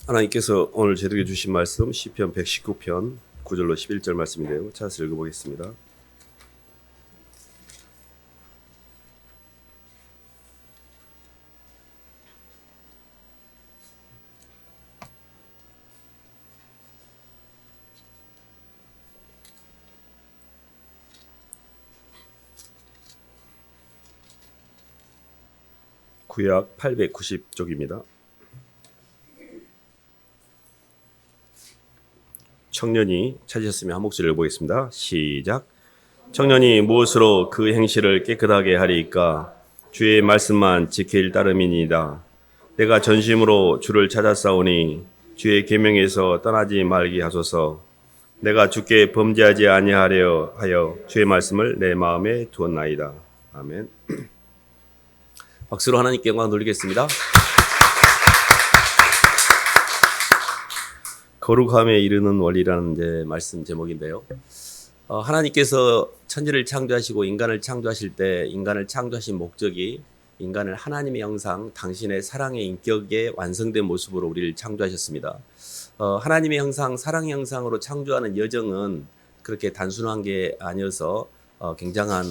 하나님께서 오늘 저에게 주신 말씀 시편 119편 9절로 11절 말씀인데요. 찾아서 읽어보겠습니다. 구약 890쪽입니다. 청년이 찾으셨으면 한 목소리 읽어보겠습니다. 시작. 청년이 무엇으로 그 행실을 깨끗하게 하리이까? 주의 말씀만 지킬 따름이니이다. 내가 전심으로 주를 찾았사오니 주의 계명에서 떠나지 말게 하소서. 내가 주께 범죄하지 아니하려 하여 주의 말씀을 내 마음에 두었나이다. 아멘. 박수로 하나님께 영광 돌리겠습니다. 거룩함에 이르는 원리라는 이제 말씀 제목인데요. 하나님께서 천지를 창조하시고 인간을 창조하실 때 인간을 창조하신 목적이 인간을 하나님의 형상, 당신의 사랑의 인격에 완성된 모습으로 우리를 창조하셨습니다. 하나님의 형상, 사랑의 형상으로 창조하는 여정은 그렇게 단순한 게 아니어서 굉장한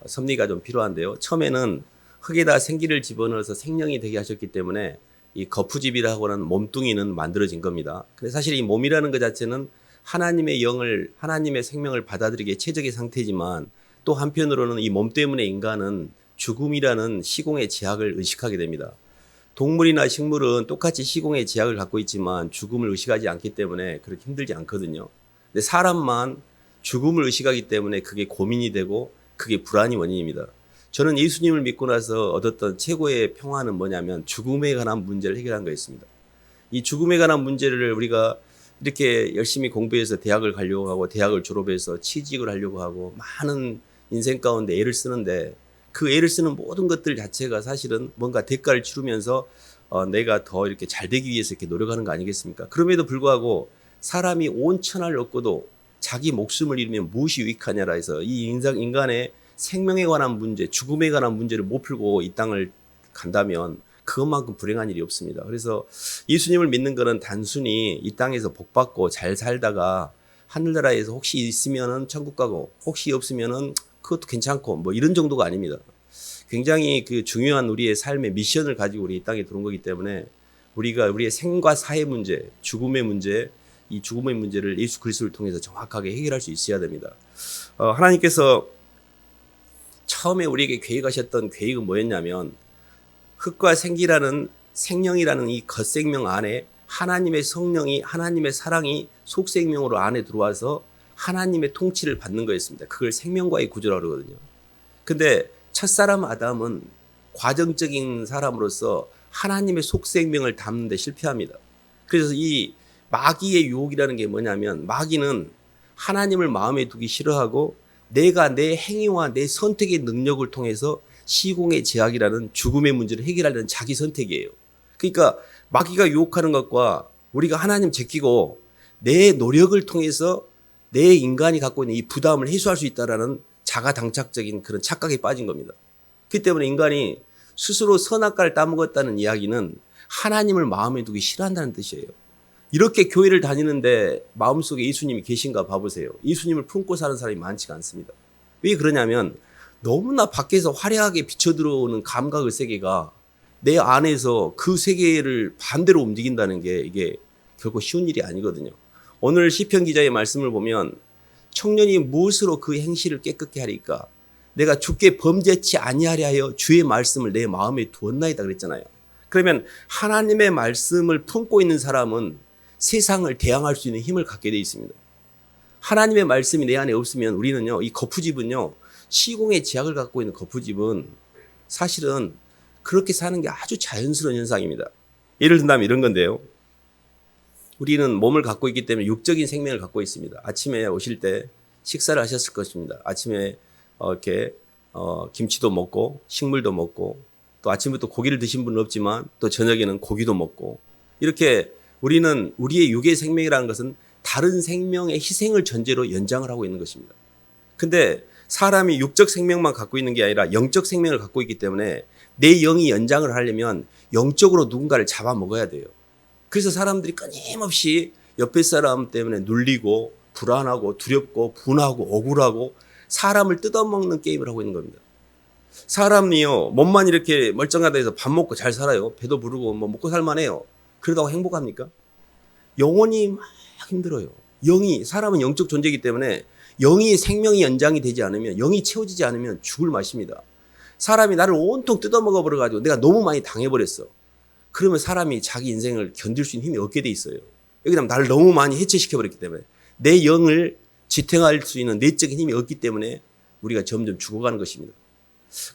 섭리가 좀 필요한데요. 처음에는 흙에다 생기를 집어넣어서 생명이 되게 하셨기 때문에 이 거푸집이라고 하는 몸뚱이는 만들어진 겁니다. 근데 사실 이 몸이라는 것 자체는 하나님의 영을, 하나님의 생명을 받아들이기에 최적의 상태지만 또 한편으로는 이 몸 때문에 인간은 죽음이라는 시공의 제약을 의식하게 됩니다. 동물이나 식물은 똑같이 시공의 제약을 갖고 있지만 죽음을 의식하지 않기 때문에 그렇게 힘들지 않거든요. 근데 사람만 죽음을 의식하기 때문에 그게 고민이 되고 그게 불안이 원인입니다. 저는 예수님을 믿고 나서 얻었던 최고의 평화는 뭐냐면 죽음에 관한 문제를 해결한 거였습니다. 이 죽음에 관한 문제를 우리가 이렇게 열심히 공부해서 대학을 가려고 하고 대학을 졸업해서 취직을 하려고 하고 많은 인생 가운데 애를 쓰는데 그 애를 쓰는 모든 것들 자체가 사실은 뭔가 대가를 치르면서 내가 더 이렇게 잘 되기 위해서 이렇게 노력하는 거 아니겠습니까? 그럼에도 불구하고 사람이 온 천하를 얻고도 자기 목숨을 잃으면 무엇이 유익하냐라 해서 이 인간의 생명에 관한 문제, 죽음에 관한 문제를 못 풀고 이 땅을 간다면 그것만큼 불행한 일이 없습니다. 그래서 예수님을 믿는 것은 단순히 이 땅에서 복받고 잘 살다가 하늘나라에서 혹시 있으면은 천국 가고 혹시 없으면은 그것도 괜찮고 뭐 이런 정도가 아닙니다. 굉장히 그 중요한 우리의 삶의 미션을 가지고 우리 이 땅에 들어온 거기 때문에 우리가 우리의 생과 사의 문제, 죽음의 문제, 이 죽음의 문제를 예수 그리스도를 통해서 정확하게 해결할 수 있어야 됩니다. 하나님께서 처음에 우리에게 계획하셨던 계획은 뭐였냐면 흙과 생기라는 생명이라는 이 겉생명 안에 하나님의 성령이 하나님의 사랑이 속생명으로 안에 들어와서 하나님의 통치를 받는 거였습니다. 그걸 생명과의 구조라고 그러거든요. 근데 첫사람 아담은 과정적인 사람으로서 하나님의 속생명을 담는 데 실패합니다. 그래서 이 마귀의 유혹이라는 게 뭐냐면 마귀는 하나님을 마음에 두기 싫어하고 내가 내 행위와 내 선택의 능력을 통해서 시공의 제약이라는 죽음의 문제를 해결하려는 자기 선택이에요. 그러니까 마귀가 유혹하는 것과 우리가 하나님 제끼고 내 노력을 통해서 내 인간이 갖고 있는 이 부담을 해소할 수 있다라는 자가당착적인 그런 착각에 빠진 겁니다. 그렇기 때문에 인간이 스스로 선악과를 따먹었다는 이야기는 하나님을 마음에 두기 싫어한다는 뜻이에요. 이렇게 교회를 다니는데 마음속에 예수님이 계신가 봐보세요. 예수님을 품고 사는 사람이 많지가 않습니다. 왜 그러냐면 너무나 밖에서 화려하게 비쳐들어오는 감각의 세계가 내 안에서 그 세계를 반대로 움직인다는 게 이게 결코 쉬운 일이 아니거든요. 오늘 시편 기자의 말씀을 보면 청년이 무엇으로 그 행실을 깨끗게 하리까? 내가 주께 범죄치 아니하려 하여 주의 말씀을 내 마음에 두었나이다 그랬잖아요. 그러면 하나님의 말씀을 품고 있는 사람은 세상을 대항할 수 있는 힘을 갖게 되어 있습니다. 하나님의 말씀이 내 안에 없으면 우리는요, 이 거푸집은요, 시공의 제약을 갖고 있는 거푸집은 사실은 그렇게 사는 게 아주 자연스러운 현상입니다. 예를 든다면 이런 건데요. 우리는 몸을 갖고 있기 때문에 육적인 생명을 갖고 있습니다. 아침에 오실 때 식사를 하셨을 것입니다. 아침에 이렇게 김치도 먹고 식물도 먹고 또 아침부터 고기를 드신 분은 없지만 또 저녁에는 고기도 먹고 이렇게 우리는 우리의 육의 생명이라는 것은 다른 생명의 희생을 전제로 연장을 하고 있는 것입니다. 근데 사람이 육적 생명만 갖고 있는 게 아니라 영적 생명을 갖고 있기 때문에 내 영이 연장을 하려면 영적으로 누군가를 잡아먹어야 돼요. 그래서 사람들이 끊임없이 옆에 사람 때문에 눌리고 불안하고 두렵고 분하고 억울하고 사람을 뜯어먹는 게임을 하고 있는 겁니다. 사람이요, 몸만 이렇게 멀쩡하다 해서 밥 먹고 잘 살아요. 배도 부르고 뭐 먹고 살만해요. 그러다가 행복합니까? 영혼이 막 힘들어요. 사람은 영적 존재이기 때문에 영이 생명이 연장이 되지 않으면, 영이 채워지지 않으면 죽을 맛입니다. 사람이 나를 온통 뜯어먹어 버려가지고 내가 너무 많이 당해버렸어. 그러면 사람이 자기 인생을 견딜 수 있는 힘이 없게 돼 있어요. 왜냐하면 나를 너무 많이 해체시켜버렸기 때문에, 내 영을 지탱할 수 있는 내적인 힘이 없기 때문에 우리가 점점 죽어가는 것입니다.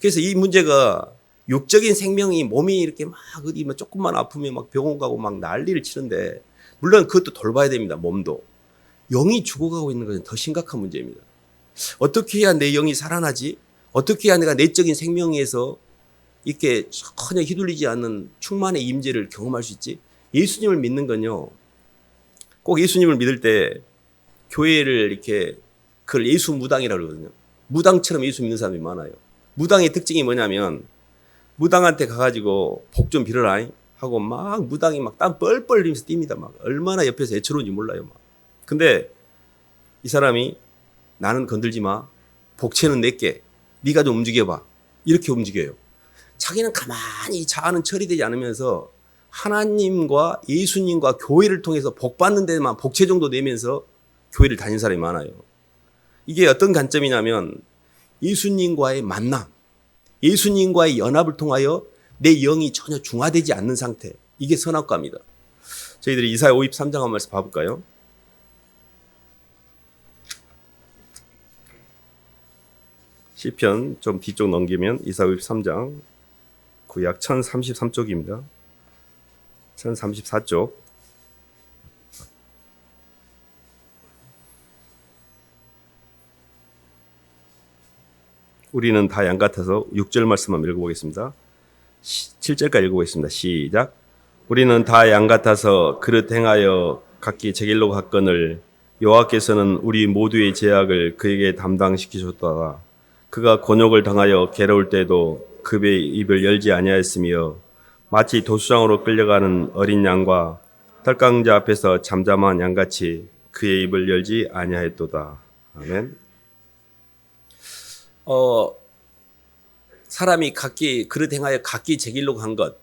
그래서 이 문제가 육적인 생명이 몸이 이렇게 막 어디 뭐 조금만 아프면 막 병원 가고 막 난리를 치는데, 물론 그것도 돌봐야 됩니다. 몸도. 영이 죽어가고 있는 것은 더 심각한 문제입니다. 어떻게 해야 내 영이 살아나지? 어떻게 해야 내가 내적인 생명에서 이렇게 전혀 휘둘리지 않는 충만의 임재를 경험할 수 있지? 예수님을 믿는 건요, 꼭 예수님을 믿을 때 교회를 이렇게, 그걸 예수 무당이라고 그러거든요. 무당처럼 예수 믿는 사람이 많아요. 무당의 특징이 뭐냐면, 무당한테 가가지고 복 좀 빌어라 하고 막 무당이 막 땀 뻘뻘 흘리면서 뜁니다. 막 얼마나 옆에서 애처로운지 몰라요. 막. 근데 이 사람이 나는 건들지 마. 복채는 내게. 네가 좀 움직여봐. 이렇게 움직여요. 자기는 가만히 자아는 처리되지 않으면서 하나님과 예수님과 교회를 통해서 복 받는 데만 복채 정도 내면서 교회를 다니는 사람이 많아요. 이게 어떤 관점이냐면, 예수님과의 만남, 예수님과의 연합을 통하여 내 영이 전혀 중화되지 않는 상태, 이게 선악과입니다. 저희들이 이사야 53장 한 말씀 봐볼까요? 시편 좀 뒤쪽 넘기면 이사야 53장, 구약 1033쪽입니다. 1034쪽. 우리는 다 양 같아서 6절 말씀만 읽어보겠습니다. 7절까지 읽어보겠습니다. 시작. 우리는 다 양 같아서 그릇 행하여 각기 제 길로 갔거늘 여호와께서는 우리 모두의 죄악을 그에게 담당시키셨도다. 그가 곤욕을 당하여 괴로울 때도 그의 입을 열지 아니하였으며 마치 도수장으로 끌려가는 어린 양과 털강자 앞에서 잠잠한 양같이 그의 입을 열지 아니하였도다. 아멘. 사람이 각기 그릇 행하여 각기 제 길로 간 것,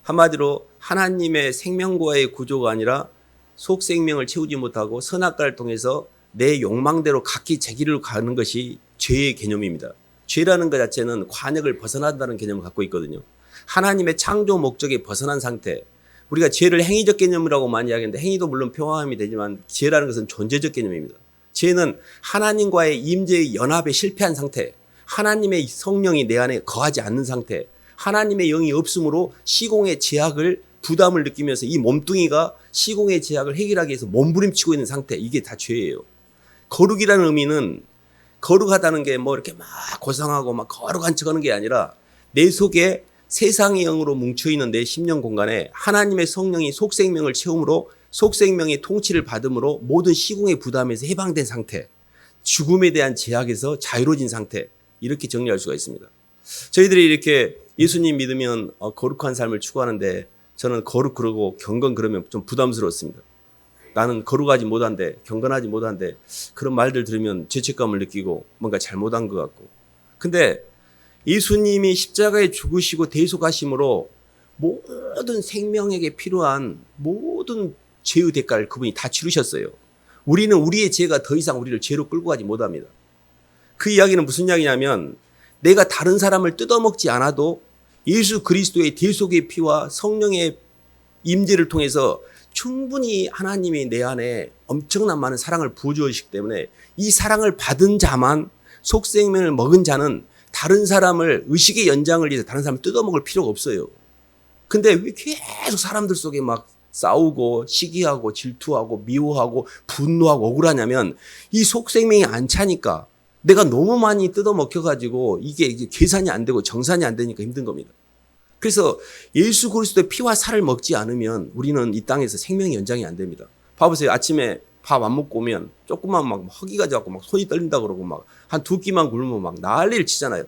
한마디로 하나님의 생명과의 구조가 아니라 속생명을 채우지 못하고 선악과를 통해서 내 욕망대로 각기 제 길로 가는 것이 죄의 개념입니다. 죄라는 것 자체는 관역을 벗어난다는 개념을 갖고 있거든요. 하나님의 창조 목적에 벗어난 상태. 우리가 죄를 행위적 개념이라고 많이 이야기하는데, 행위도 물론 포함이 되지만 죄라는 것은 존재적 개념입니다. 죄는 하나님과의 임재의 연합에 실패한 상태, 하나님의 성령이 내 안에 거하지 않는 상태, 하나님의 영이 없으므로 시공의 제약을, 부담을 느끼면서 이 몸뚱이가 시공의 제약을 해결하기 위해서 몸부림치고 있는 상태, 이게 다 죄예요. 거룩이라는 의미는, 거룩하다는 게 뭐 이렇게 막 고상하고 막 거룩한 척 하는 게 아니라, 내 속에 세상의 영으로 뭉쳐있는 내 심령 공간에 하나님의 성령이 속생명을 채움으로 속생명의 통치를 받음으로 모든 시공의 부담에서 해방된 상태, 죽음에 대한 제약에서 자유로워진 상태, 이렇게 정리할 수가 있습니다. 저희들이 이렇게 예수님 믿으면 거룩한 삶을 추구하는데, 저는 거룩 그러고 경건 그러면 좀 부담스러웠습니다. 나는 거룩하지 못한데, 경건하지 못한데, 그런 말들 들으면 죄책감을 느끼고 뭔가 잘못한 것 같고. 근데 예수님이 십자가에 죽으시고 대속하심으로 모든 생명에게 필요한 모든 죄의 대가를 그분이 다 치르셨어요. 우리는 우리의 죄가 더 이상 우리를 죄로 끌고 가지 못합니다. 그 이야기는 무슨 이야기냐면, 내가 다른 사람을 뜯어먹지 않아도 예수 그리스도의 대속의 피와 성령의 임재를 통해서 충분히 하나님이 내 안에 엄청난 많은 사랑을 부어주시기 때문에, 이 사랑을 받은 자만, 속생명을 먹은 자는 다른 사람을 의식의 연장을 위해서 다른 사람을 뜯어먹을 필요가 없어요. 근데 왜 계속 사람들 속에 막 싸우고 시기하고 질투하고 미워하고 분노하고 억울하냐면, 이 속생명이 안 차니까, 내가 너무 많이 뜯어먹혀가지고 이게 계산이 안 되고 정산이 안 되니까 힘든 겁니다. 그래서 예수 그리스도의 피와 살을 먹지 않으면 우리는 이 땅에서 생명의 연장이 안 됩니다. 봐보세요. 아침에 밥 안 먹고 오면 조금만 막 허기가 져갖고 막 손이 떨린다 그러고 막 한 두 끼만 굶으면 막 난리를 치잖아요.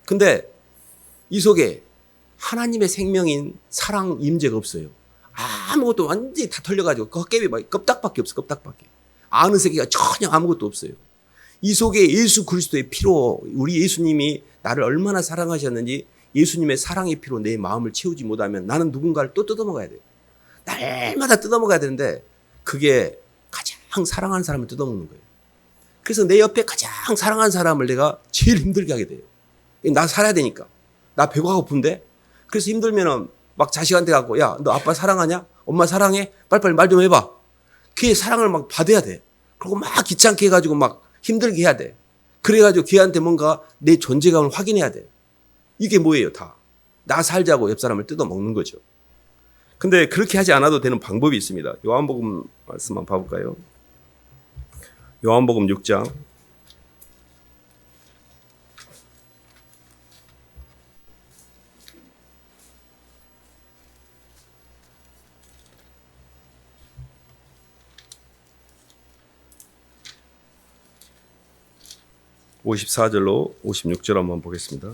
근데 이 속에 하나님의 생명인 사랑 임재가 없어요. 아무것도 완전히 다 털려가지고 껍데기 껍닥밖에 없어. 껍닥밖에. 아는 세계가 전혀 아무것도 없어요. 이 속에 예수 그리스도의 피로 우리 예수님이 나를 얼마나 사랑하셨는지 예수님의 사랑의 피로 내 마음을 채우지 못하면 나는 누군가를 또 뜯어먹어야 돼요. 날마다 뜯어먹어야 되는데 그게 가장 사랑하는 사람을 뜯어먹는 거예요. 그래서 내 옆에 가장 사랑하는 사람을 내가 제일 힘들게 하게 돼요. 나 살아야 되니까. 나 배가 고픈데? 그래서 힘들면은 막 자식한테 가고, 야, 너 아빠 사랑하냐? 엄마 사랑해? 빨리빨리 말 좀 해봐. 걔 사랑을 막 받아야 돼. 그리고 막 귀찮게 해가지고 막 힘들게 해야 돼. 그래가지고 걔한테 뭔가 내 존재감을 확인해야 돼. 이게 뭐예요, 다? 나 살자고 옆 사람을 뜯어먹는 거죠. 근데 그렇게 하지 않아도 되는 방법이 있습니다. 요한복음 말씀 한번 봐볼까요? 요한복음 6장. (54절로) (56절) 한번 보겠습니다.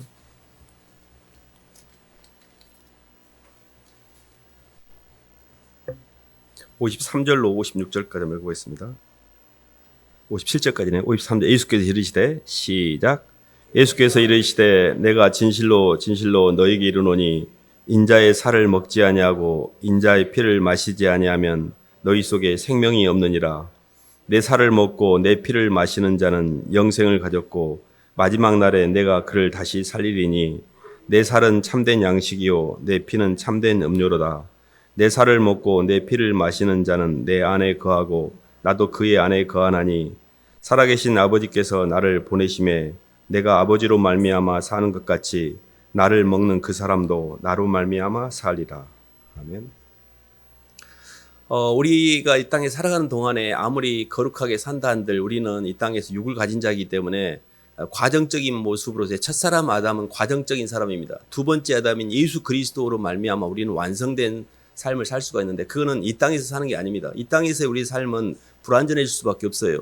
(53절로) (56절까지) 한번 읽어보겠습니다. 57절까지네. 53절. 예수께서 이르시되 시작. 예수께서 이르시되 내가 진실로 진실로 너희에게 이르노니 인자의 살을 먹지 아니하고 인자의 피를 마시지 아니하면 너희 속에 생명이 없느니라. 내 살을 먹고 내 피를 마시는 자는 영생을 가졌고 마지막 날에 내가 그를 다시 살리리니 내 살은 참된 양식이요 내 피는 참된 음료로다. 내 살을 먹고 내 피를 마시는 자는 내 안에 거하고 나도 그의 안에 거하나니 살아계신 아버지께서 나를 보내심에 내가 아버지로 말미암아 사는 것 같이 나를 먹는 그 사람도 나로 말미암아 살리라. 아멘. 우리가 이 땅에 살아가는 동안에 아무리 거룩하게 산다 한들 우리는 이 땅에서 육을 가진 자이기 때문에 과정적인 모습으로 제 첫사람 아담은 과정적인 사람입니다. 두 번째 아담인 예수 그리스도로 말미암아 우리는 완성된 삶을 살 수가 있는데 그거는 이 땅에서 사는 게 아닙니다. 이 땅에서 우리 삶은 불완전해질 수밖에 없어요.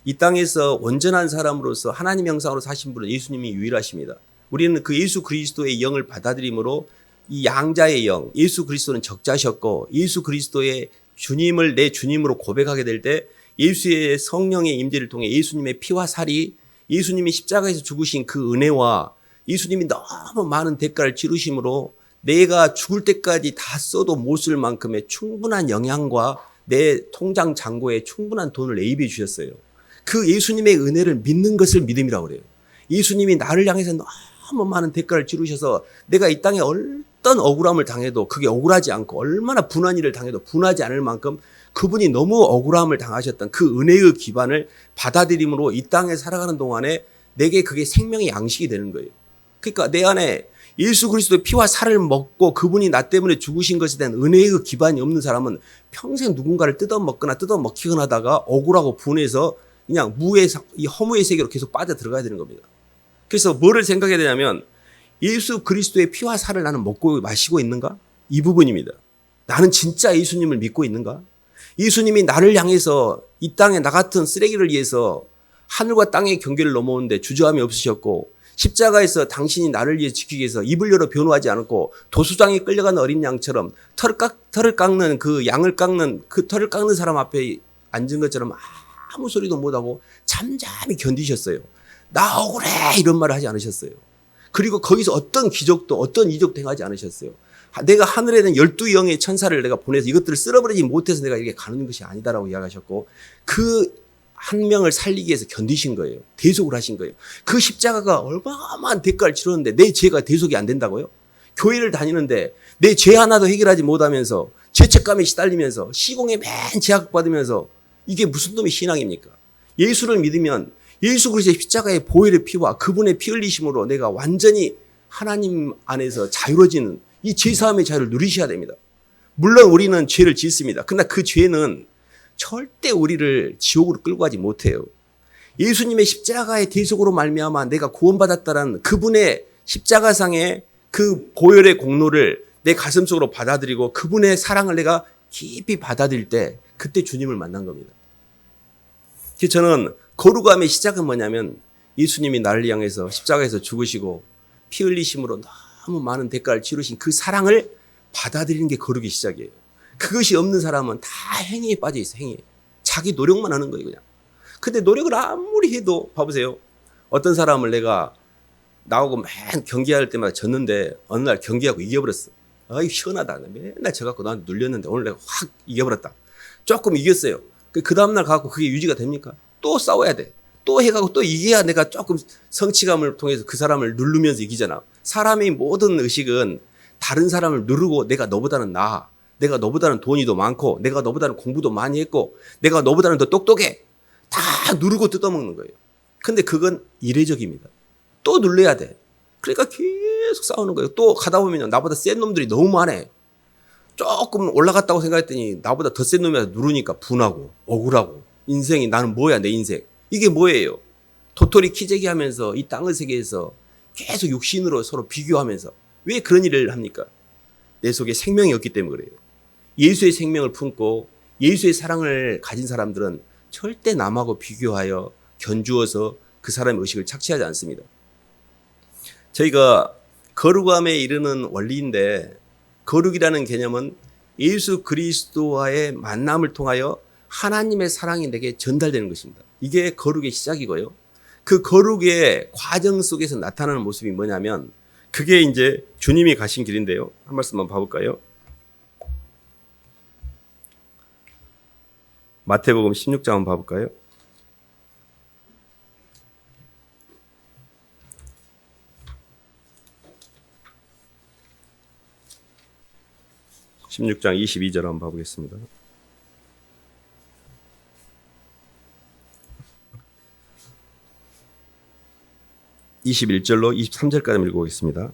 이 땅에서 온전한 사람으로서 하나님 형상으로 사신 분은 예수님이 유일하십니다. 우리는 그 예수 그리스도의 영을 받아들임으로 이 양자의 영, 예수 그리스도는 적자셨고 예수 그리스도의 주님을 내 주님으로 고백하게 될 때 예수의 성령의 임재를 통해 예수님의 피와 살이 예수님이 십자가에서 죽으신 그 은혜와 예수님이 너무 많은 대가를 치르심으로 내가 죽을 때까지 다 써도 못 쓸 만큼의 충분한 영양과 내 통장 잔고에 충분한 돈을 예입해 주셨어요. 그 예수님의 은혜를 믿는 것을 믿음이라고 그래요. 예수님이 나를 향해서 너무 많은 대가를 치르셔서 내가 이 땅에 어떤 억울함을 당해도 그게 억울하지 않고 얼마나 분한 일을 당해도 분하지 않을 만큼 그분이 너무 억울함을 당하셨던 그 은혜의 기반을 받아들임으로 이 땅에 살아가는 동안에 내게 그게 생명의 양식이 되는 거예요. 그러니까 내 안에 예수 그리스도의 피와 살을 먹고 그분이 나 때문에 죽으신 것에 대한 은혜의 기반이 없는 사람은 평생 누군가를 뜯어먹거나 뜯어먹히거나 하다가 억울하고 분해서 그냥 이 허무의 세계로 계속 빠져 들어가야 되는 겁니다. 그래서 뭐를 생각해야 되냐면 예수 그리스도의 피와 살을 나는 먹고 마시고 있는가? 이 부분입니다. 나는 진짜 예수님을 믿고 있는가? 예수님이 나를 향해서 이 땅에 나 같은 쓰레기를 위해서 하늘과 땅의 경계를 넘어오는데 주저함이 없으셨고 십자가에서 당신이 나를 위해 지키기 위해서 입을 열어 변호하지 않았고 도수장에 끌려가는 어린 양처럼 털을 깎는 그 양을 깎는 그 털을 깎는 사람 앞에 앉은 것처럼 아무 소리도 못하고 잠잠히 견디셨어요. 나 억울해 이런 말을 하지 않으셨어요. 그리고 거기서 어떤 기적도 어떤 이적도 행하지 않으셨어요. 내가 하늘에 있는 12영의 천사를 내가 보내서 이것들을 쓸어버리지 못해서 내가 이렇게 가는 것이 아니다라고 이야기하셨고 그 한 명을 살리기 위해서 견디신 거예요. 대속을 하신 거예요. 그 십자가가 얼마나 대가를 치렀는데 내 죄가 대속이 안 된다고요? 교회를 다니는데 내 죄 하나도 해결하지 못하면서 죄책감에 시달리면서 시공에 맨 제약받으면서 이게 무슨 놈의 신앙입니까? 예수를 믿으면 예수 그리스도의 십자가의 보혈의 피와 그분의 피 흘리심으로 내가 완전히 하나님 안에서 자유로워지는 이 죄사함의 자유를 누리셔야 됩니다. 물론 우리는 죄를 짓습니다. 그러나 그 죄는 절대 우리를 지옥으로 끌고 가지 못해요. 예수님의 십자가의 대속으로 말미암아 내가 구원받았다는 그분의 십자가상의 그 보혈의 공로를 내 가슴속으로 받아들이고 그분의 사랑을 내가 깊이 받아들일 때 그때 주님을 만난 겁니다. 그래서 저는 거룩함의 시작은 뭐냐면 예수님이 나를 향해서 십자가에서 죽으시고 피 흘리심으로 너무 많은 대가를 치르신 그 사랑을 받아들이는 게 거룩의 시작이에요. 그것이 없는 사람은 다 행위에 빠져 있어, 행위에. 자기 노력만 하는 거예요, 그냥. 근데 노력을 아무리 해도, 봐보세요. 어떤 사람을 내가 나오고 맨 경기할 때마다 졌는데 어느 날 경기하고 이겨버렸어. 아이, 시원하다. 맨날 져갖고 나한테 눌렸는데 오늘 내가 확 이겨버렸다. 조금 이겼어요. 그 다음날 가갖고 그게 유지가 됩니까? 또 싸워야 돼. 또 해가고 또 이겨야 내가 조금 성취감을 통해서 그 사람을 누르면서 이기잖아. 사람의 모든 의식은 다른 사람을 누르고 내가 너보다는 나아. 내가 너보다는 돈이 더 많고 내가 너보다는 공부도 많이 했고 내가 너보다는 더 똑똑해. 다 누르고 뜯어먹는 거예요. 근데 그건 이례적입니다. 또 눌러야 돼. 그러니까 계속 싸우는 거예요. 또 가다 보면 나보다 센 놈들이 너무 많아. 조금 올라갔다고 생각했더니 나보다 더 센 놈이 누르니까 분하고 억울하고 인생이 나는 뭐야 내 인생. 이게 뭐예요? 도토리 키재기 하면서 이 땅의 세계에서 계속 육신으로 서로 비교하면서 왜 그런 일을 합니까? 내 속에 생명이 없기 때문에 그래요. 예수의 생명을 품고 예수의 사랑을 가진 사람들은 절대 남하고 비교하여 견주어서 그 사람의 의식을 착취하지 않습니다. 저희가 거룩함에 이르는 원리인데 거룩이라는 개념은 예수 그리스도와의 만남을 통하여 하나님의 사랑이 내게 전달되는 것입니다. 이게 거룩의 시작이고요. 그 거룩의 과정 속에서 나타나는 모습이 뭐냐면 그게 이제 주님이 가신 길인데요. 한 말씀만 봐볼까요? 마태복음 16장 한번 봐볼까요? (16장 22절) 한번 봐보겠습니다. (21절로) (23절까지) 읽어보겠습니다.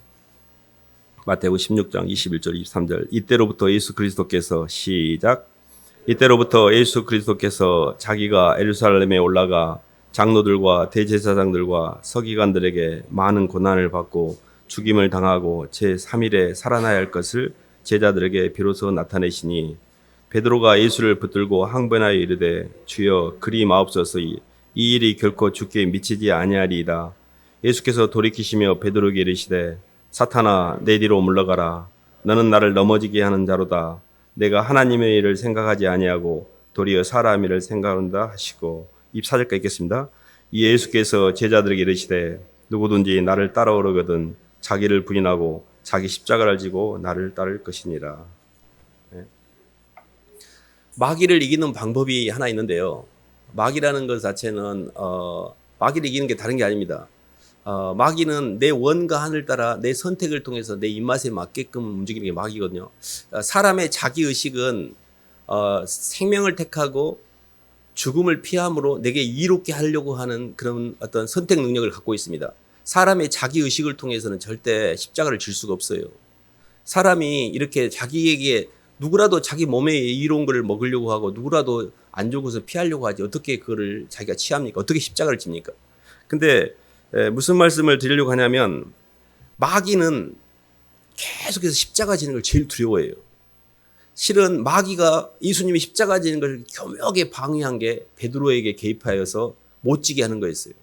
마태복음 16장 21절 23절. 이때로부터 예수 그리스도께서 시작. 이때로부터 예수 그리스도께서 자기가 예루살렘에 올라가 장로들과 대제사장들과 서기관들에게 많은 고난을 받고 죽임을 당하고 제3일에 살아나야 할 것을 제자들에게 비로소 나타내시니 베드로가 예수를 붙들고 항변하여 이르되 주여 그리 마옵소서 이 일이 결코 주께 미치지 아니하리이다. 예수께서 돌이키시며 베드로에게 이르시되 사탄아 내 뒤로 물러가라. 너는 나를 넘어지게 하는 자로다. 내가 하나님의 일을 생각하지 아니하고 도리어 사람 일을 생각한다 하시고. 24절까지 읽겠습니다. 이 예수께서 제자들에게 이르시되 누구든지 나를 따라오려거든 자기를 부인하고 자기 십자가를 지고 나를 따를 것이니라. 네. 마귀를 이기는 방법이 하나 있는데요. 마귀라는 것 자체는 마귀를 이기는 게 다른 게 아닙니다. 마귀는 내 원과 하늘 따라 내 선택을 통해서 내 입맛에 맞게끔 움직이는 게 마귀거든요. 사람의 자기의식은 생명을 택하고 죽음을 피함으로 내게 이롭게 하려고 하는 그런 어떤 선택 능력을 갖고 있습니다. 사람의 자기의식을 통해서는 절대 십자가를 질 수가 없어요. 사람이 이렇게 자기에게 누구라도 자기 몸에 이로운 걸 먹으려고 하고 누구라도 안 좋고서 피하려고 하지 어떻게 그거를 자기가 취합니까? 어떻게 십자가를 집니까? 근데 무슨 말씀을 드리려고 하냐면 마귀는 계속해서 십자가 지는 걸 제일 두려워해요. 실은 마귀가 예수님이 십자가 지는 걸 교묘하게 방해한 게 베드로에게 개입하여서 못 지게 하는 거였어요.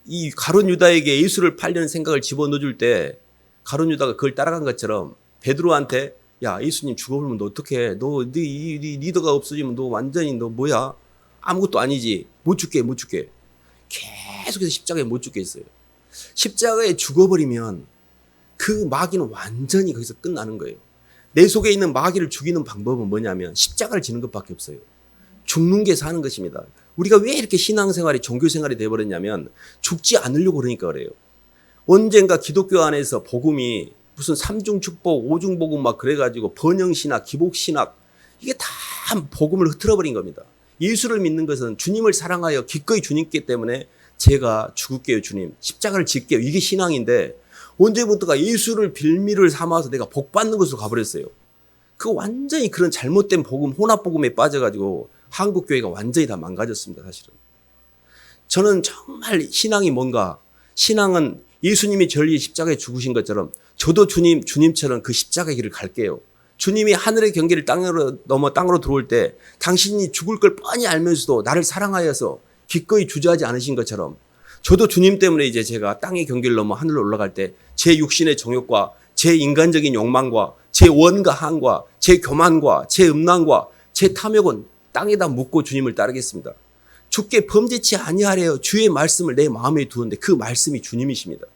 이 가룟 유다에게 예수를 팔려는 생각을 집어넣어줄 때 가룟 유다가 그걸 따라간 것처럼 베드로한테 야 예수님 죽어버리면 너 어떡해. 너 네 리더가 없어지면 너 완전히 너 뭐야. 아무것도 아니지. 못 죽게 못 죽게. 계속해서 십자가에 못 죽게 했어요. 십자가에 죽어버리면 그 마귀는 완전히 거기서 끝나는 거예요. 내 속에 있는 마귀를 죽이는 방법은 뭐냐면 십자가를 지는 것밖에 없어요. 죽는 게 사는 것입니다. 우리가 왜 이렇게 신앙생활이 종교생활이 돼버렸냐면 죽지 않으려고 그러니까 그래요. 언젠가 기독교 안에서 복음이 무슨 삼중축복, 오중복음 막 그래가지고 번영신학, 기복신학 이게 다 복음을 흐트러버린 겁니다. 예수를 믿는 것은 주님을 사랑하여 기꺼이 주님께 때문에 제가 죽을게요 주님, 십자가를 질게요 이게 신앙인데 언제부터가 예수를 빌미를 삼아서 내가 복 받는 것으로 가버렸어요. 그 완전히 그런 잘못된 복음, 혼합복음에 빠져가지고 한국 교회가 완전히 다 망가졌습니다. 사실은 저는 정말 신앙이 뭔가, 신앙은 예수님이 저를 위해 십자가에 죽으신 것처럼 저도 주님처럼 그 십자가의 길을 갈게요. 주님이 하늘의 경계를 땅으로 넘어 땅으로 들어올 때 당신이 죽을 걸 뻔히 알면서도 나를 사랑하여서 기꺼이 주저하지 않으신 것처럼 저도 주님 때문에 이제 제가 땅의 경계를 넘어 하늘로 올라갈 때 제 육신의 정욕과 제 인간적인 욕망과 제 원과 한과 제 교만과 제 음란과 제 탐욕은 땅에다 묻고 주님을 따르겠습니다. 주께 범죄치 아니하래요. 주의 말씀을 내 마음에 두었는데 그 말씀이 주님이십니다.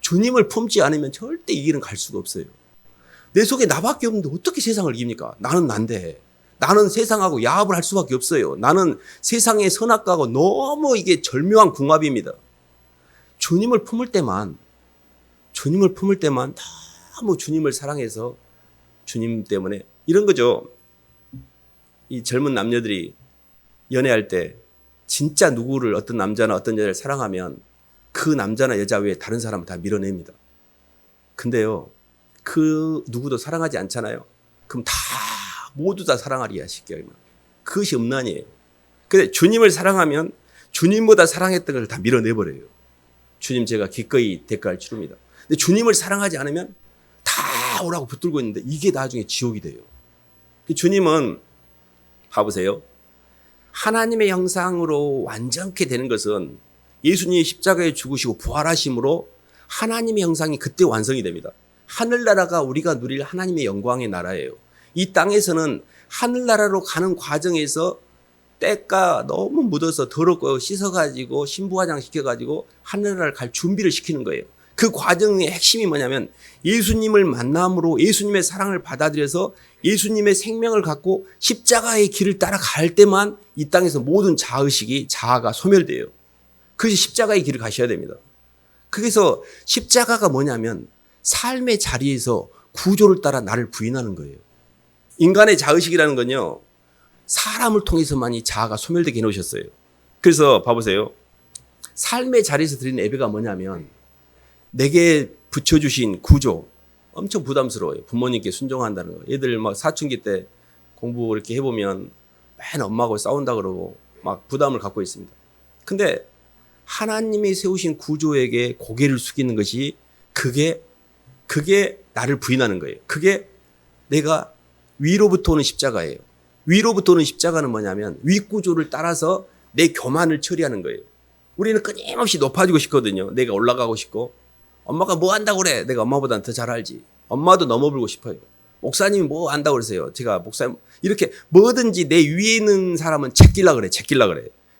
주님을 품지 않으면 절대 이 길은 갈 수가 없어요. 내 속에 나밖에 없는데 어떻게 세상을 이깁니까? 나는 난데. 나는 세상하고 야합을 할 수밖에 없어요. 나는 세상의 선악과하고 너무 이게 절묘한 궁합입니다. 주님을 품을 때만 너무 주님을 사랑해서 주님 때문에 이런 거죠. 이 젊은 남녀들이 연애할 때 진짜 누구를 어떤 남자나 어떤 여자를 사랑하면 그 남자나 여자 외에 다른 사람을 다 밀어냅니다. 근데요, 그 누구도 사랑하지 않잖아요. 그럼 다 모두 다 사랑하리야 쉽게 하면. 그것이 음란이에요. 근데 주님을 사랑하면 주님보다 사랑했던 걸 다 밀어내버려요. 주님 제가 기꺼이 대가를 치릅니다. 근데 주님을 사랑하지 않으면 다 오라고 붙들고 있는데 이게 나중에 지옥이 돼요. 주님은 봐보세요. 하나님의 형상으로 완전케 되는 것은 예수님이 십자가에 죽으시고 부활하심으로 하나님의 형상이 그때 완성이 됩니다. 하늘나라가 우리가 누릴 하나님의 영광의 나라예요. 이 땅에서는 하늘나라로 가는 과정에서 때가 너무 묻어서 더럽고 씻어가지고 신부화장 시켜가지고 하늘나라를 갈 준비를 시키는 거예요. 그 과정의 핵심이 뭐냐면 예수님을 만남으로 예수님의 사랑을 받아들여서 예수님의 생명을 갖고 십자가의 길을 따라갈 때만 이 땅에서 모든 자의식이 자아가 소멸돼요. 그래서 십자가의 길을 가셔야 됩니다. 그래서 십자가가 뭐냐면 삶의 자리에서 구조를 따라 나를 부인하는 거예요. 인간의 자의식이라는 건요, 사람을 통해서만 이 자아가 소멸되게 해놓으셨어요. 그래서 봐보세요. 삶의 자리에서 드리는 예배가 뭐냐면 내게 붙여주신 구조 엄청 부담스러워요. 부모님께 순종한다는 거. 애들 막 사춘기 때 공부 이렇게 해보면 맨 엄마하고 싸운다 그러고 막 부담을 갖고 있습니다. 근데 하나님이 세우신 구조에게 고개를 숙이는 것이 그게 나를 부인하는 거예요. 그게 내가 위로부터 오는 십자가예요. 위로부터 오는 십자가는 뭐냐면 윗구조를 따라서 내 교만을 처리하는 거예요. 우리는 끊임없이 높아지고 싶거든요. 내가 올라가고 싶고. 엄마가 뭐 한다고 그래. 내가 엄마보다는 더 잘 알지. 엄마도 넘어불고 싶어요. 목사님이 뭐 안다고 그러세요. 제가 목사님 이렇게 뭐든지 내 위에 있는 사람은 제끼려고 그래.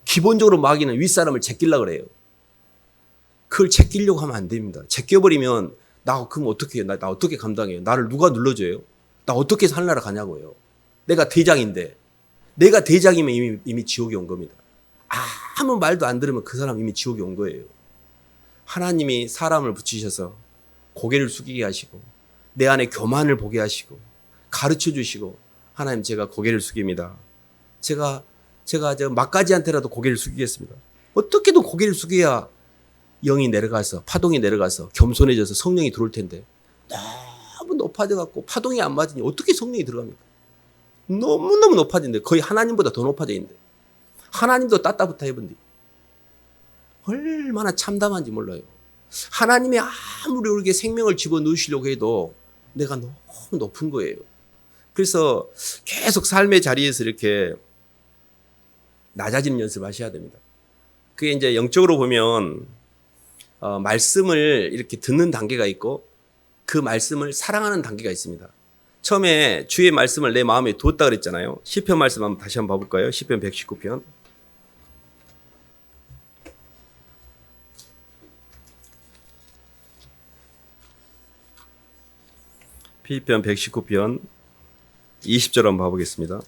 기본적으로 마귀는 윗사람을 제끼려고 그래요. 그걸 제끼려고 하면 안 됩니다. 제껴버리면 그럼 어떻게 해요? 나 어떻게 감당해요? 나를 누가 눌러줘요? 나 어떻게 해서 하늘나라 가냐고요. 내가 대장인데. 내가 대장이면 이미 지옥에 온 겁니다. 아무 말도 안 들으면 그 사람 이미 지옥에 온 거예요. 하나님이 사람을 붙이셔서 고개를 숙이게 하시고 내 안에 교만을 보게 하시고 가르쳐 주시고 하나님 제가 고개를 숙입니다. 제가 저 막가지한테라도 고개를 숙이겠습니다. 어떻게든 고개를 숙여야 영이 내려가서 파동이 내려가서 겸손해져서 성령이 들어올 텐데 너무 높아져갖고 파동이 안 맞으니 어떻게 성령이 들어갑니까? 너무너무 높아진데 거의 하나님보다 더 높아져 있는데 하나님도 따따붙어 해본디 얼마나 참담한지 몰라요. 하나님이 아무리 우리에게 생명을 집어넣으시려고 해도 내가 너무 높은 거예요. 그래서 계속 삶의 자리에서 이렇게 낮아지는 연습을 하셔야 됩니다. 그게 이제 영적으로 보면 말씀을 이렇게 듣는 단계가 있고 그 말씀을 사랑하는 단계가 있습니다. 처음에 주의 말씀을 내 마음에 두었다 그랬잖아요. 시편 말씀 한번 다시 한번 봐볼까요? 시편 119편. 시편 119편 20절 한번 봐보겠습니다.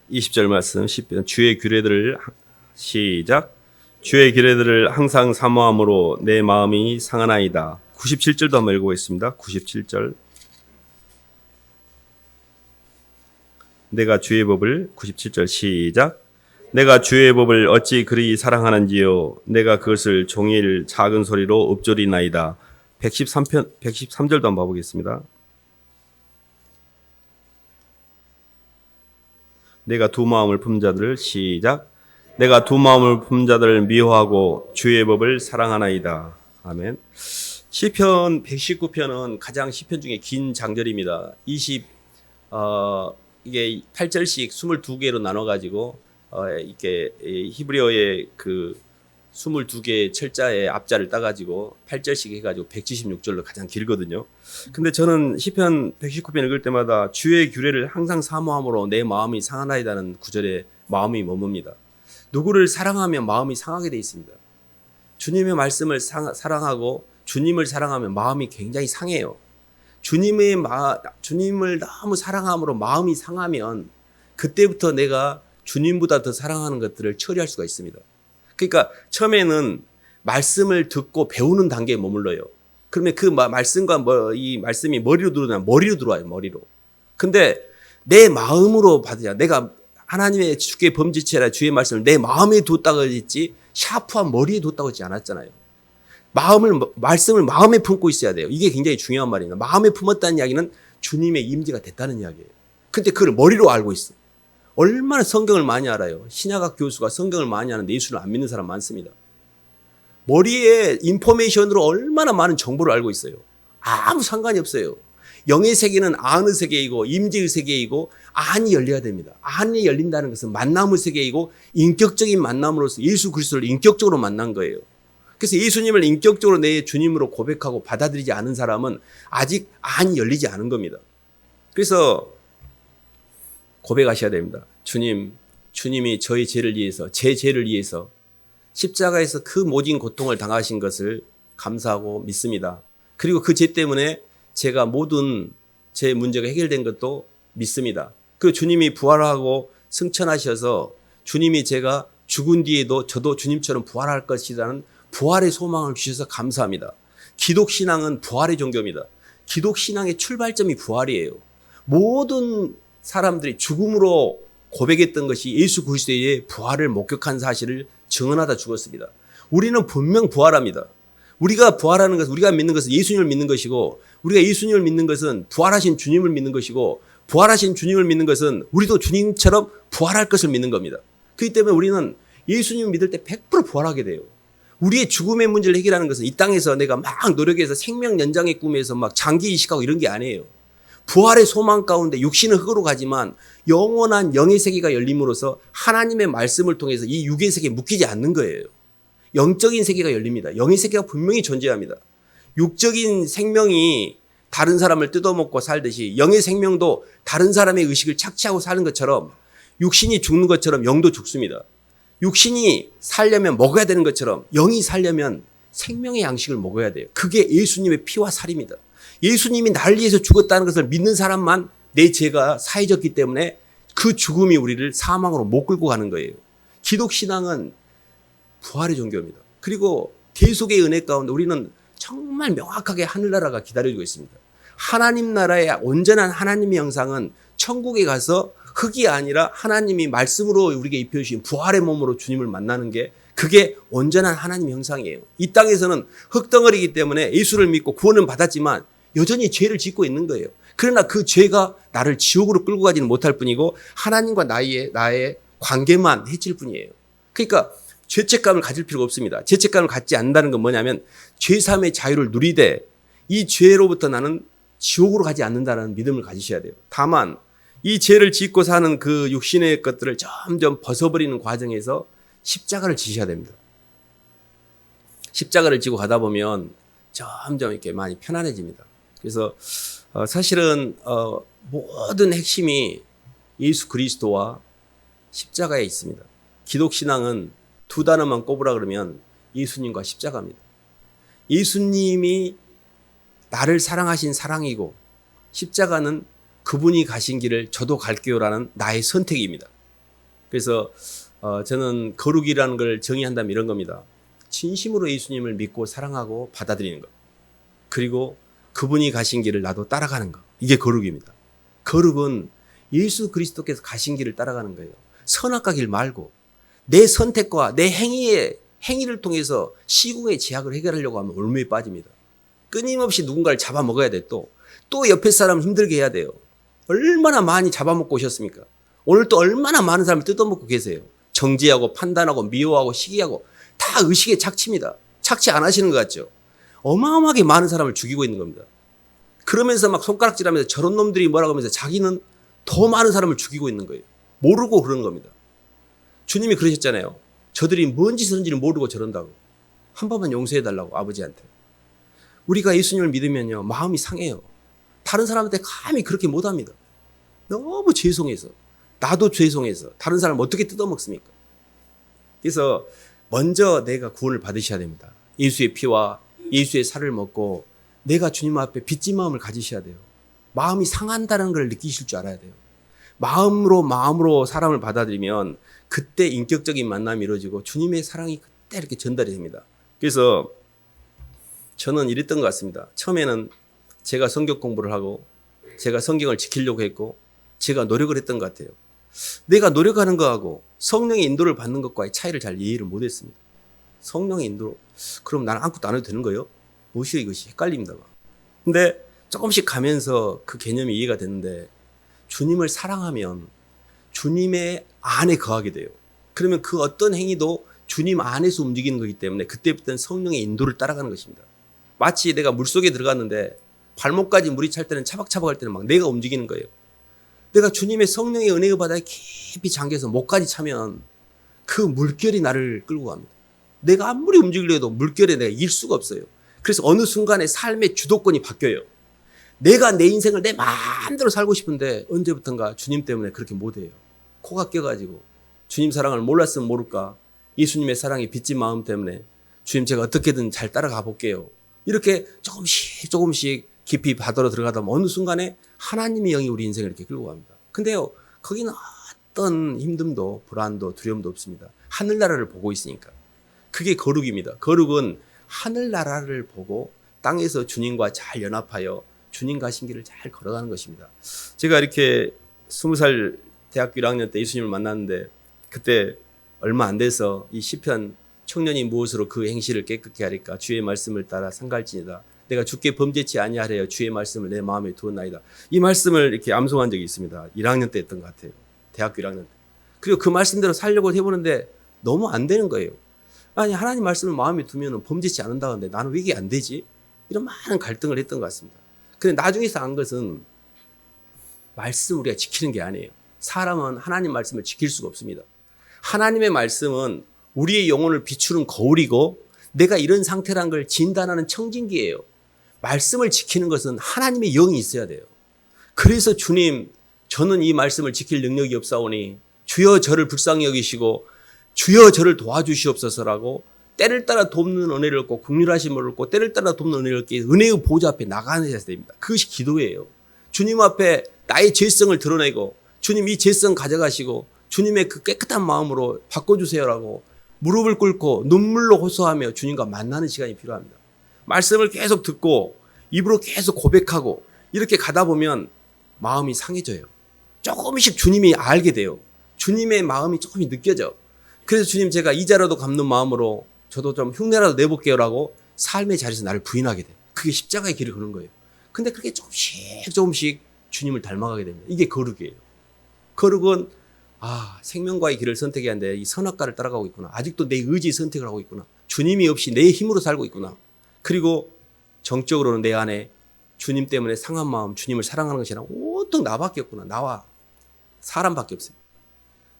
(20절) 말씀 시편 주의 규례들을 시작 주의 규례들을 항상 사모함으로 내 마음이 상하나이다. 97절도 한번 읽어보겠습니다. 97절 내가 주의 법을 97절 시작 내가 주의 법을 어찌 그리 사랑하는지요 내가 그것을 종일 작은 소리로 읊조리나이다. 113절도 한번 봐보겠습니다. 내가 두 마음을 품 자들을 시작 내가 두 마음을 품 자들을 미워하고 주의 법을 사랑하나이다. 아멘. 시편 119편은 가장 시편 중에 긴 장절입니다. 이게 8절씩 22개로 나눠가지고 이렇게 이 히브리어의 그 22개의 철자의 앞자를 따가지고 8절씩 해가지고 176절로 가장 길거든요. 근데 저는 시편 119편 읽을 때마다 주의 규례를 항상 사모함으로 내 마음이 상하나이다는 구절에 마음이 머뭅니다. 누구를 사랑하면 마음이 상하게 돼 있습니다. 주님의 말씀을 사랑하고 주님을 사랑하면 마음이 굉장히 상해요. 주님을 너무 사랑함으로 마음이 상하면 그때부터 내가 주님보다 더 사랑하는 것들을 처리할 수가 있습니다. 그러니까 처음에는 말씀을 듣고 배우는 단계에 머물러요. 그러면 그 말씀과 이 말씀이 머리로 들어와요. 머리로. 근데 내 마음으로 받으자. 내가 하나님의 주께 범죄치라 주의 말씀을 내 마음에 뒀다고 했지 샤프한 머리에 뒀다고 하지 않았잖아요. 말씀을 마음에 품고 있어야 돼요. 이게 굉장히 중요한 말입니다. 마음에 품었다는 이야기는 주님의 임재가 됐다는 이야기예요. 근데 그걸 머리로 알고 있어. 얼마나 성경을 많이 알아요. 신약학 교수가 성경을 많이 아는데 예수를 안 믿는 사람 많습니다. 머리에 인포메이션으로 얼마나 많은 정보를 알고 있어요. 아무 상관이 없어요. 영의 세계는 아는 세계이고 임재의 세계이고 안이 열려야 됩니다. 안이 열린다는 것은 만남의 세계이고 인격적인 만남으로서 예수 그리스도를 인격적으로 만난 거예요. 그래서 예수님을 인격적으로 내 주님으로 고백하고 받아들이지 않은 사람은 아직 안이 열리지 않은 겁니다. 그래서 고백하셔야 됩니다. 주님이 저의 죄를 위해서, 제 죄를 위해서 십자가에서 그 모진 고통을 당하신 것을 감사하고 믿습니다. 그리고 그 죄 때문에 제가 모든 제 문제가 해결된 것도 믿습니다. 그 주님이 부활하고 승천하셔서 주님이 제가 죽은 뒤에도 저도 주님처럼 부활할 것이라는 부활의 소망을 주셔서 감사합니다. 기독신앙은 부활의 종교입니다. 기독신앙의 출발점이 부활이에요. 모든 사람들이 죽음으로 고백했던 것이 예수 그리스도의 부활을 목격한 사실을 증언하다 죽었습니다. 우리는 분명 부활합니다. 우리가 부활하는 것은, 우리가 믿는 것은 예수님을 믿는 것이고, 우리가 예수님을 믿는 것은 부활하신 주님을 믿는 것이고, 부활하신 주님을 믿는 것은 우리도 주님처럼 부활할 것을 믿는 겁니다. 그렇기 때문에 우리는 예수님을 믿을 때 100% 부활하게 돼요. 우리의 죽음의 문제를 해결하는 것은 이 땅에서 내가 막 노력해서 생명 연장의 꿈에서 막 장기 이식하고 이런 게 아니에요. 부활의 소망 가운데 육신은 흙으로 가지만 영원한 영의 세계가 열림으로써 하나님의 말씀을 통해서 이 육의 세계에 묶이지 않는 거예요. 영적인 세계가 열립니다. 영의 세계가 분명히 존재합니다. 육적인 생명이 다른 사람을 뜯어먹고 살듯이 영의 생명도 다른 사람의 의식을 착취하고 사는 것처럼 육신이 죽는 것처럼 영도 죽습니다. 육신이 살려면 먹어야 되는 것처럼 영이 살려면 생명의 양식을 먹어야 돼요. 그게 예수님의 피와 살입니다. 예수님이 나를 위해서 죽었다는 것을 믿는 사람만 내 죄가 사해졌기 때문에 그 죽음이 우리를 사망으로 못 끌고 가는 거예요. 기독신앙은 부활의 종교입니다. 그리고 대속의 은혜 가운데 우리는 정말 명확하게 하늘나라가 기다려주고 있습니다. 하나님 나라의 온전한 하나님의 형상은 천국에 가서 흙이 아니라 하나님이 말씀으로 우리에게 입혀주신 부활의 몸으로 주님을 만나는 게 그게 온전한 하나님의 형상이에요. 이 땅에서는 흙덩어리이기 때문에 예수를 믿고 구원은 받았지만 여전히 죄를 짓고 있는 거예요. 그러나 그 죄가 나를 지옥으로 끌고 가지는 못할 뿐이고 하나님과 나의 관계만 해칠 뿐이에요. 그러니까 죄책감을 가질 필요가 없습니다. 죄책감을 갖지 않는다는 건 뭐냐면 죄삼의 자유를 누리되 이 죄로부터 나는 지옥으로 가지 않는다는 믿음을 가지셔야 돼요. 다만 이 죄를 짓고 사는 그 육신의 것들을 점점 벗어버리는 과정에서 십자가를 지셔야 됩니다. 십자가를 지고 가다 보면 점점 이렇게 많이 편안해집니다. 그래서 사실은 모든 핵심이 예수 그리스도와 십자가에 있습니다. 기독신앙은 두 단어만 꼽으라 그러면 예수님과 십자가입니다. 예수님이 나를 사랑하신 사랑이고 십자가는 그분이 가신 길을 저도 갈게요라는 나의 선택입니다. 그래서 저는 거룩이라는 걸 정의한다면 이런 겁니다. 진심으로 예수님을 믿고 사랑하고 받아들이는 것. 그리고 그분이 가신 길을 나도 따라가는 것. 이게 거룩입니다. 거룩은 예수 그리스도께서 가신 길을 따라가는 거예요. 선악과 길 말고 내 선택과 내 행위를 통해서 시국의 제약을 해결하려고 하면 올무에 빠집니다. 끊임없이 누군가를 잡아먹어야 돼. 또 옆에 사람 힘들게 해야 돼요. 얼마나 많이 잡아먹고 오셨습니까? 오늘 또 얼마나 많은 사람을 뜯어먹고 계세요. 정죄하고 판단하고 미워하고 시기하고 다 의식의 착취입니다. 착취 안 하시는 것 같죠? 어마어마하게 많은 사람을 죽이고 있는 겁니다. 그러면서 막 손가락질하면서 저런 놈들이 뭐라고 하면서 자기는 더 많은 사람을 죽이고 있는 거예요. 모르고 그러는 겁니다. 주님이 그러셨잖아요. 저들이 뭔 짓을 하는지를 모르고 저런다고. 한 번만 용서해달라고 아버지한테. 우리가 예수님을 믿으면요, 마음이 상해요. 다른 사람한테 감히 그렇게 못합니다. 너무 죄송해서. 나도 죄송해서. 다른 사람을 어떻게 뜯어먹습니까? 그래서 먼저 내가 구원을 받으셔야 됩니다. 예수의 피와 예수의 살을 먹고 내가 주님 앞에 빚진 마음을 가지셔야 돼요. 마음이 상한다는 걸 느끼실 줄 알아야 돼요. 마음으로 사람을 받아들이면 그때 인격적인 만남이 이루어지고 주님의 사랑이 그때 이렇게 전달이 됩니다. 그래서 저는 이랬던 것 같습니다. 처음에는 제가 성경 공부를 하고 제가 성경을 지키려고 했고 제가 노력을 했던 것 같아요. 내가 노력하는 거하고 성령의 인도를 받는 것과의 차이를 잘 이해를 못했습니다. 성령의 인도, 그럼 나는 아무것도 안 해도 되는 거예요? 무엇이 이것이 헷갈립니다. 근데 조금씩 가면서 그 개념이 이해가 됐는데 주님을 사랑하면 주님의 안에 거하게 돼요. 그러면 그 어떤 행위도 주님 안에서 움직이는 거기 때문에 그때부터는 성령의 인도를 따라가는 것입니다. 마치 내가 물속에 들어갔는데 발목까지 물이 찰 때는 차박차박할 때는 막 내가 움직이는 거예요. 내가 주님의 성령의 은혜의 바다에 깊이 잠겨서 목까지 차면 그 물결이 나를 끌고 갑니다. 내가 아무리 움직이려 해도 물결에 내가 이길 수가 없어요. 그래서 어느 순간에 삶의 주도권이 바뀌어요. 내가 내 인생을 내 마음대로 살고 싶은데 언제부턴가 주님 때문에 그렇게 못해요. 코가 껴가지고 주님 사랑을 몰랐으면 모를까. 예수님의 사랑이 빚진 마음 때문에 주님 제가 어떻게든 잘 따라가 볼게요. 이렇게 조금씩 깊이 바다로 들어가다 보면 어느 순간에 하나님의 영이 우리 인생을 이렇게 끌고 갑니다. 근데요, 거기는 어떤 힘듦도 불안도 두려움도 없습니다. 하늘나라를 보고 있으니까. 그게 거룩입니다. 거룩은 하늘나라를 보고 땅에서 주님과 잘 연합하여 주님 가신 길을 잘 걸어가는 것입니다. 제가 이렇게 20살 대학교 1학년 때 예수님을 만났는데 그때 얼마 안 돼서 이 시편 청년이 무엇으로 그 행실을 깨끗게 하리까 주의 말씀을 따라 상갈지니다. 내가 주께 범죄치 아니하래요. 주의 말씀을 내 마음에 두었나이다. 이 말씀을 이렇게 암송한 적이 있습니다. 1학년 때 했던 것 같아요. 대학교 1학년 때. 그리고 그 말씀대로 살려고 해보는데 너무 안 되는 거예요. 아니 하나님 말씀을 마음에 두면 범죄치 않는다는데 나는 왜 이게 안 되지? 이런 많은 갈등을 했던 것 같습니다. 근데 나중에서 안 것은 말씀 우리가 지키는 게 아니에요. 사람은 하나님 말씀을 지킬 수가 없습니다. 하나님의 말씀은 우리의 영혼을 비추는 거울이고 내가 이런 상태란 걸 진단하는 청진기예요. 말씀을 지키는 것은 하나님의 영이 있어야 돼요. 그래서 주님, 저는 이 말씀을 지킬 능력이 없사오니 주여 저를 불쌍히 여기시고 주여 저를 도와주시옵소서라고 때를 따라 돕는 은혜를 얻고 긍휼하심을 얻고 때를 따라 돕는 은혜를 얻기 위해 은혜의 보좌 앞에 나가야 됩니다. 그것이 기도예요. 주님 앞에 나의 죄성을 드러내고 주님 이 죄성 가져가시고 주님의 그 깨끗한 마음으로 바꿔주세요라고 무릎을 꿇고 눈물로 호소하며 주님과 만나는 시간이 필요합니다. 말씀을 계속 듣고 입으로 계속 고백하고 이렇게 가다 보면 마음이 상해져요. 조금씩 주님이 알게 돼요. 주님의 마음이 조금씩 느껴져. 그래서 주님 제가 이자라도 갚는 마음으로 저도 좀 흉내라도 내볼게요라고 삶의 자리에서 나를 부인하게 돼요. 그게 십자가의 길을 걷는 거예요. 근데 그게 조금씩 주님을 닮아가게 됩니다. 이게 거룩이에요. 거룩은 생명과의 길을 선택해야 하는데 이 선악과를 따라가고 있구나. 아직도 내 의지 선택을 하고 있구나. 주님이 없이 내 힘으로 살고 있구나. 그리고 정적으로는 내 안에 주님 때문에 상한 마음, 주님을 사랑하는 것이 아니라 온통 나밖에 없구나. 나와 사람밖에 없어요.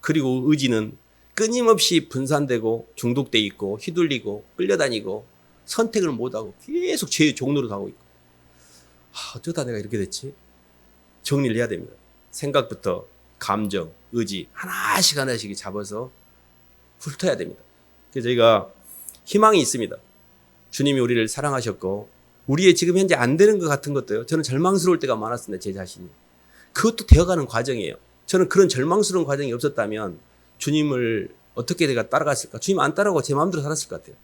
그리고 의지는 끊임없이 분산되고 중독돼 있고 휘둘리고 끌려다니고 선택을 못하고 계속 죄의 종로로 가고 있고 어쩌다 내가 이렇게 됐지? 정리를 해야 됩니다. 생각부터 감정, 의지 하나씩 잡아서 훑어야 됩니다. 그래서 저희가 희망이 있습니다. 주님이 우리를 사랑하셨고 우리의 지금 현재 안 되는 것 같은 것도요. 저는 절망스러울 때가 많았습니다. 제 자신이. 그것도 되어가는 과정이에요. 저는 그런 절망스러운 과정이 없었다면 주님을 어떻게 내가 따라갔을까? 주님 안 따라가고 제 마음대로 살았을 것 같아요.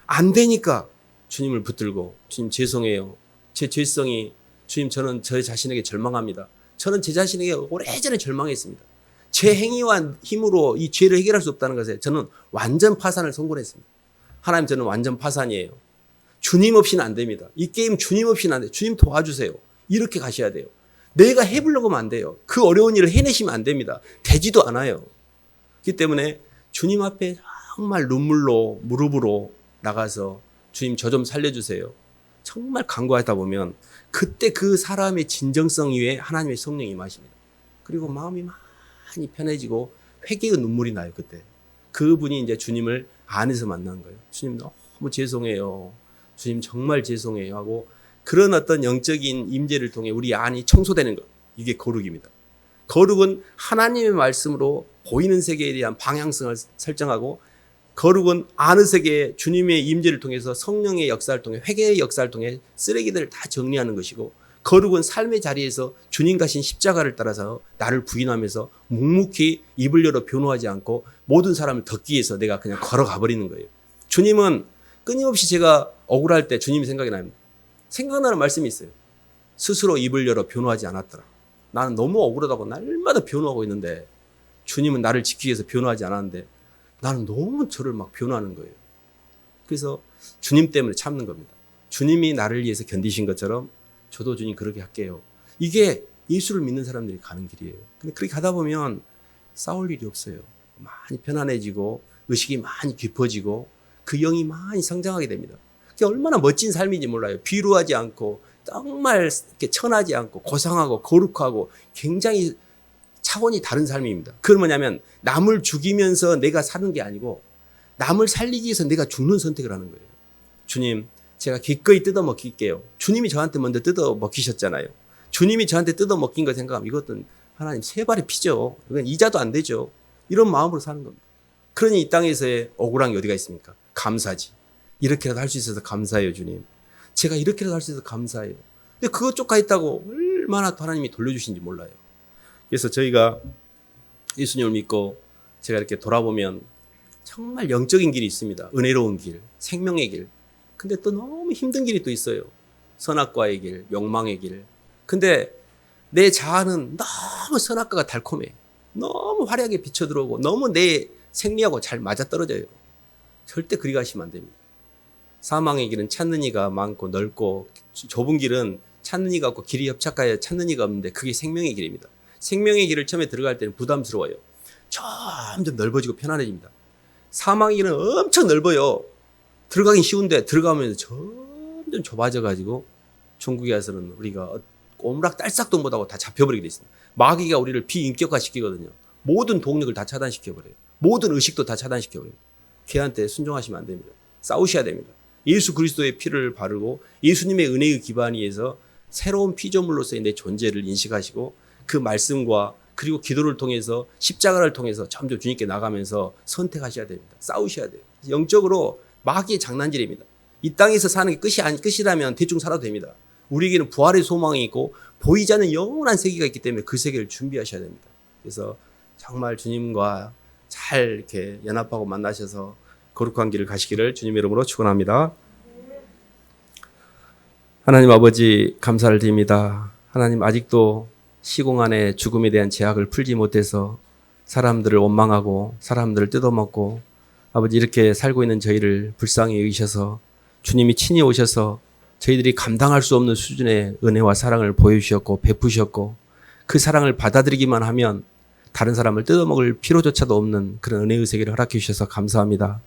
안 되니까 주님을 붙들고 주님 죄송해요. 제 죄성이 주님 저는 저 자신에게 절망합니다. 저는 제 자신에게 오래전에 절망했습니다. 제 행위와 힘으로 이 죄를 해결할 수 없다는 것에 저는 완전 파산을 선고했습니다. 하나님 저는 완전 파산이에요. 주님 없이는 안 됩니다. 이 게임 주님 없이는 안 돼요. 주님 도와주세요. 이렇게 가셔야 돼요. 내가 해보려고 하면 안 돼요. 그 어려운 일을 해내시면 안 됩니다. 되지도 않아요. 그렇기 때문에 주님 앞에 정말 눈물로 무릎으로 나가서 주님 저 좀 살려주세요. 정말 간구하다 보면 그때 그 사람의 진정성 위에 하나님의 성령이 임하십니다. 그리고 마음이 많이 편해지고 회개의 눈물이 나요. 그때. 그분이 이제 주님을 안에서 만난 거예요. 주님 너무 죄송해요. 주님 정말 죄송해요 하고 그런 어떤 영적인 임재를 통해 우리 안이 청소되는 것. 이게 거룩입니다. 거룩은 하나님의 말씀으로 보이는 세계에 대한 방향성을 설정하고 거룩은 아는 세계에 주님의 임재를 통해서 성령의 역사를 통해 회개의 역사를 통해 쓰레기들을 다 정리하는 것이고 거룩은 삶의 자리에서 주님 가신 십자가를 따라서 나를 부인하면서 묵묵히 입을 열어 변호하지 않고 모든 사람을 덮기 위해서 내가 그냥 걸어가 버리는 거예요. 주님은 끊임없이 제가 억울할 때 주님이 생각이 납니다. 생각나는 말씀이 있어요. 스스로 입을 열어 변호하지 않았더라. 나는 너무 억울하다고 날마다 변호하고 있는데 주님은 나를 지키기 위해서 변호하지 않았는데 나는 너무 저를 막 변호하는 거예요. 그래서 주님 때문에 참는 겁니다. 주님이 나를 위해서 견디신 것처럼 저도 주님 그렇게 할게요. 이게 예수를 믿는 사람들이 가는 길이에요. 근데 그렇게 가다 보면 싸울 일이 없어요. 많이 편안해지고 의식이 많이 깊어지고 그 영이 많이 성장하게 됩니다. 그게 얼마나 멋진 삶인지 몰라요. 비루하지 않고 정말 이렇게 천하지 않고 고상하고 거룩하고 굉장히 차원이 다른 삶입니다. 그건 뭐냐면 남을 죽이면서 내가 사는 게 아니고 남을 살리기 위해서 내가 죽는 선택을 하는 거예요. 주님, 제가 기꺼이 뜯어 먹힐게요. 주님이 저한테 먼저 뜯어 먹히셨잖아요. 주님이 저한테 뜯어 먹힌 거 생각하면 이것은 하나님 세 발의 피죠. 이건 이자도 안 되죠. 이런 마음으로 사는 겁니다. 그러니 이 땅에서의 억울한 게 어디가 있습니까? 감사지. 이렇게라도 할 수 있어서 감사해요, 주님. 제가 이렇게라도 할 수 있어서 감사해요. 근데 그것 쫓가 있다고 얼마나 하나님이 돌려주신지 몰라요. 그래서 저희가 예수님을 믿고 제가 이렇게 돌아보면 정말 영적인 길이 있습니다. 은혜로운 길, 생명의 길. 근데 또 너무 힘든 길이 또 있어요. 선악과의 길, 욕망의 길. 근데 내 자아는 너무 선악과가 달콤해. 너무 화려하게 비쳐들어오고 너무 내 생리하고 잘 맞아떨어져요. 절대 그리 가시면 안 됩니다. 사망의 길은 찾는 이가 많고 넓고 좁은 길은 찾는 이가 없고 길이 협착하여 찾는 이가 없는데 그게 생명의 길입니다. 생명의 길을 처음에 들어갈 때는 부담스러워요. 점점 넓어지고 편안해집니다. 사망의 길은 엄청 넓어요. 들어가긴 쉬운데 들어가면 점점 좁아져가지고 중국에 가서는 우리가 오므락달싹도 못하고 다 잡혀버리게 돼 있습니다. 마귀가 우리를 비인격화시키거든요. 모든 동력을 다 차단시켜버려요. 모든 의식도 다 차단시켜버려요. 걔한테 순종하시면 안 됩니다. 싸우셔야 됩니다. 예수 그리스도의 피를 바르고 예수님의 은혜의 기반 위에서 새로운 피조물로서의 내 존재를 인식하시고 그 말씀과 그리고 기도를 통해서 십자가를 통해서 점점 주님께 나가면서 선택하셔야 됩니다. 싸우셔야 돼요. 영적으로 마귀의 장난질입니다. 이 땅에서 사는 게 끝이라면 대충 살아도 됩니다. 우리에게는 부활의 소망이 있고 보이지 않는 영원한 세계가 있기 때문에 그 세계를 준비하셔야 됩니다. 그래서 정말 주님과 잘 이렇게 연합하고 만나셔서 거룩한 길을 가시기를 주님의 이름으로 축원합니다. 하나님 아버지 감사를 드립니다. 하나님 아직도 시공 안에 죽음에 대한 제약을 풀지 못해서 사람들을 원망하고 사람들을 뜯어먹고 아버지 이렇게 살고 있는 저희를 불쌍히 여기셔서 주님이 친히 오셔서 저희들이 감당할 수 없는 수준의 은혜와 사랑을 보여주셨고 베푸셨고 그 사랑을 받아들이기만 하면 다른 사람을 뜯어먹을 필요조차도 없는 그런 은혜의 세계를 허락해 주셔서 감사합니다.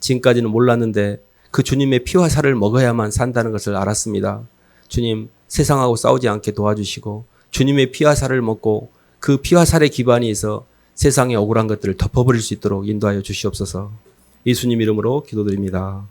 지금까지는 몰랐는데 그 주님의 피와 살을 먹어야만 산다는 것을 알았습니다. 주님 세상하고 싸우지 않게 도와주시고 주님의 피와 살을 먹고 그 피와 살의 기반이 있어 세상의 억울한 것들을 덮어버릴 수 있도록 인도하여 주시옵소서. 예수님 이름으로 기도드립니다.